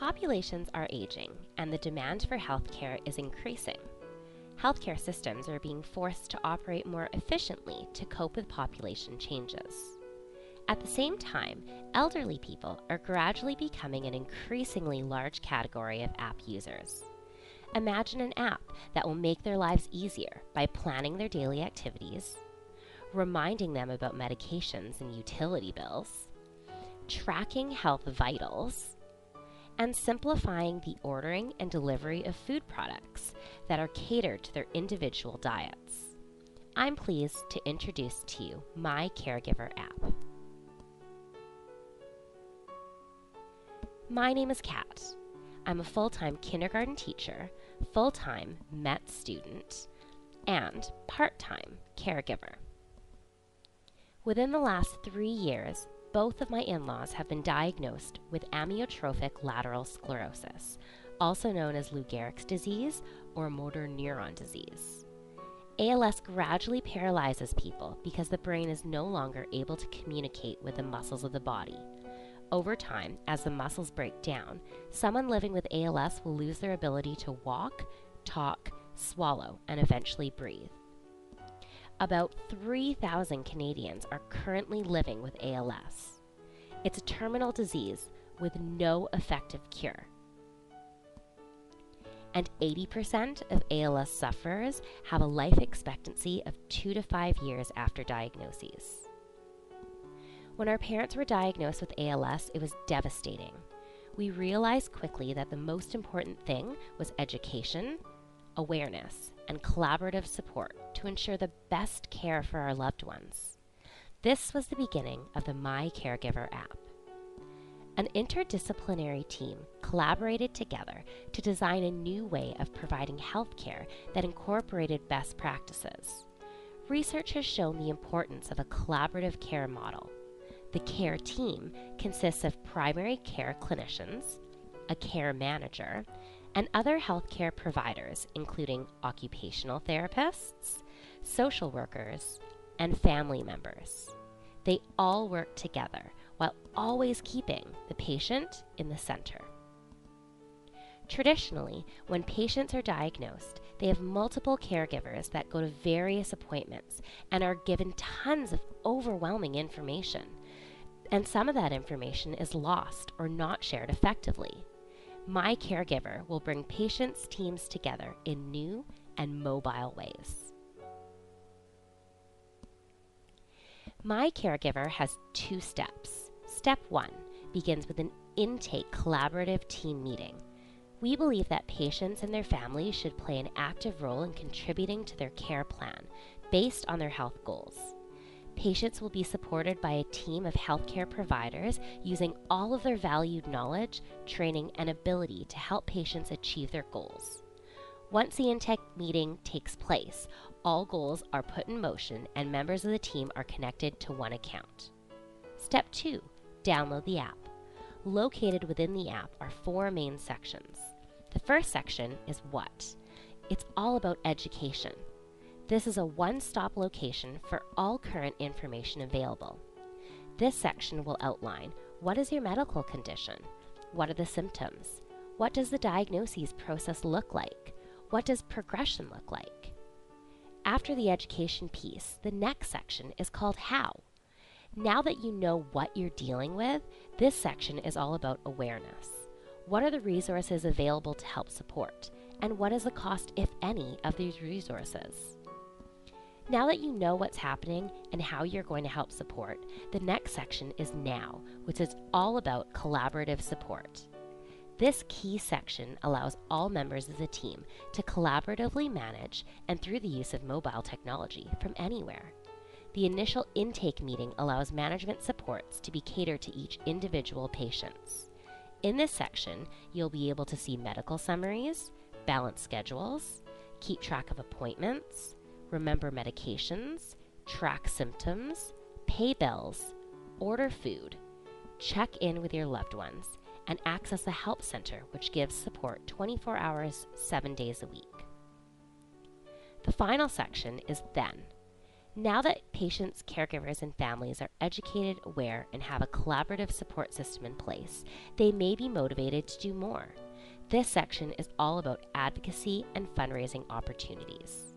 Populations are aging, and the demand for healthcare is increasing. Healthcare systems are being forced to operate more efficiently to cope with population changes. At the same time, elderly people are gradually becoming an increasingly large category of app users. Imagine an app that will make their lives easier by planning their daily activities, reminding them about medications and utility bills, tracking health vitals, and simplifying the ordering and delivery of food products that are catered to their individual diets. I'm pleased to introduce to you my Caregiver app. My name is Kat. I'm a full-time kindergarten teacher, full-time MET student, and part-time caregiver. Within the last 3 years, both of my in-laws have been diagnosed with amyotrophic lateral sclerosis, also known as Lou Gehrig's disease or motor neuron disease. ALS gradually paralyzes people because the brain is no longer able to communicate with the muscles of the body. Over time, as the muscles break down, someone living with ALS will lose their ability to walk, talk, swallow, and eventually breathe. About 3,000 Canadians are currently living with ALS. It's a terminal disease with no effective cure. And 80% of ALS sufferers have a life expectancy of 2 to 5 years after diagnoses. When our parents were diagnosed with ALS, it was devastating. We realized quickly that the most important thing was education, awareness, and collaborative support to ensure the best care for our loved ones. This was the beginning of the My Caregiver app. An interdisciplinary team collaborated together to design a new way of providing healthcare that incorporated best practices. Research has shown the importance of a collaborative care model. The care team consists of primary care clinicians, a care manager, and other healthcare providers, including occupational therapists, social workers, and family members. They all work together while always keeping the patient in the center. Traditionally, when patients are diagnosed, they have multiple caregivers that go to various appointments and are given tons of overwhelming information. And some of that information is lost or not shared effectively. My Caregiver will bring patients' teams together in new and mobile ways. My Caregiver has 2 steps. Step 1 begins with an intake collaborative team meeting. We believe that patients and their families should play an active role in contributing to their care plan based on their health goals. Patients will be supported by a team of healthcare providers using all of their valued knowledge, training, and ability to help patients achieve their goals. Once the intake meeting takes place, all goals are put in motion and members of the team are connected to one account. Step 2, download the app. Located within the app are 4 main sections. The first section is What? It's all about education. This is a one-stop location for all current information available. This section will outline what is your medical condition, what are the symptoms, what does the diagnosis process look like, what does progression look like. After the education piece, the next section is called How. Now that you know what you're dealing with, this section is all about awareness. What are the resources available to help support, and what is the cost, if any, of these resources? Now that you know what's happening and how you're going to help support, the next section is Now, which is all about collaborative support. This key section allows all members of the team to collaboratively manage and through the use of mobile technology from anywhere. The initial intake meeting allows management supports to be catered to each individual patient. In this section, you'll be able to see medical summaries, balance schedules, keep track of appointments, remember medications, track symptoms, pay bills, order food, check in with your loved ones, and access the Help Center, which gives support 24 hours, 7 days a week. The final section is Then. Now that patients, caregivers, and families are educated, aware, and have a collaborative support system in place, they may be motivated to do more. This section is all about advocacy and fundraising opportunities.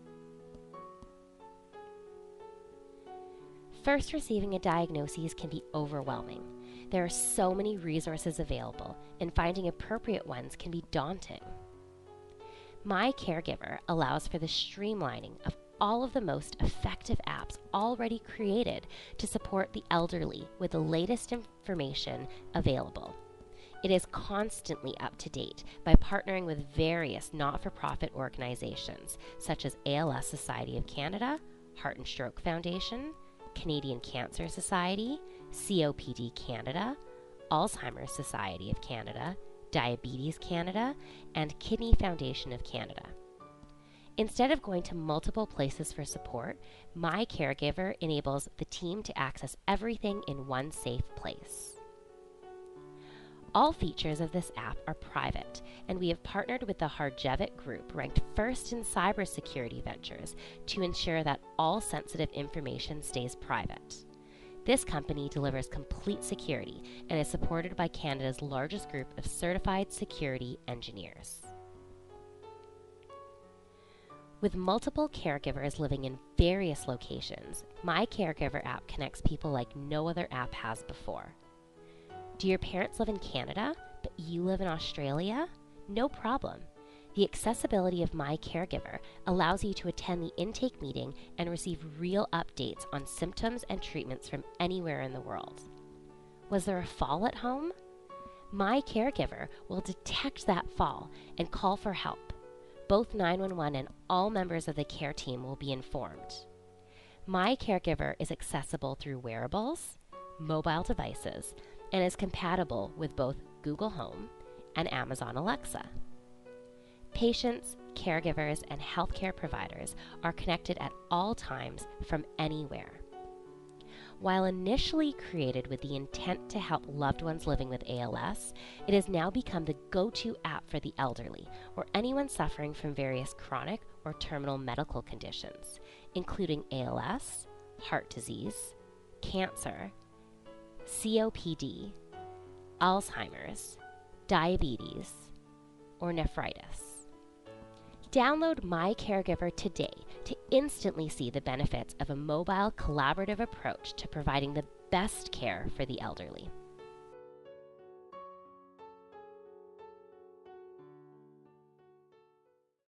First, receiving a diagnosis can be overwhelming. There are so many resources available, and finding appropriate ones can be daunting. My Caregiver allows for the streamlining of all of the most effective apps already created to support the elderly with the latest information available. It is constantly up to date by partnering with various not-for-profit organizations such as ALS Society of Canada, Heart and Stroke Foundation, Canadian Cancer Society, COPD Canada, Alzheimer's Society of Canada, Diabetes Canada, and Kidney Foundation of Canada. Instead of going to multiple places for support, My Caregiver enables the team to access everything in one safe place. All features of this app are private, and we have partnered with the Harjevic Group, ranked first in cybersecurity ventures, to ensure that all sensitive information stays private. This company delivers complete security and is supported by Canada's largest group of certified security engineers. With multiple caregivers living in various locations, My Caregiver app connects people like no other app has before. Do your parents live in Canada, but you live in Australia? No problem. The accessibility of My Caregiver allows you to attend the intake meeting and receive real updates on symptoms and treatments from anywhere in the world. Was there a fall at home? My Caregiver will detect that fall and call for help. Both 911 and all members of the care team will be informed. My Caregiver is accessible through wearables, mobile devices, and is compatible with both Google Home and Amazon Alexa. Patients, caregivers, and healthcare providers are connected at all times from anywhere. While initially created with the intent to help loved ones living with ALS, it has now become the go-to app for the elderly or anyone suffering from various chronic or terminal medical conditions, including ALS, heart disease, cancer, COPD, Alzheimer's, diabetes, or nephritis. Download My Caregiver today to instantly see the benefits of a mobile, collaborative approach to providing the best care for the elderly.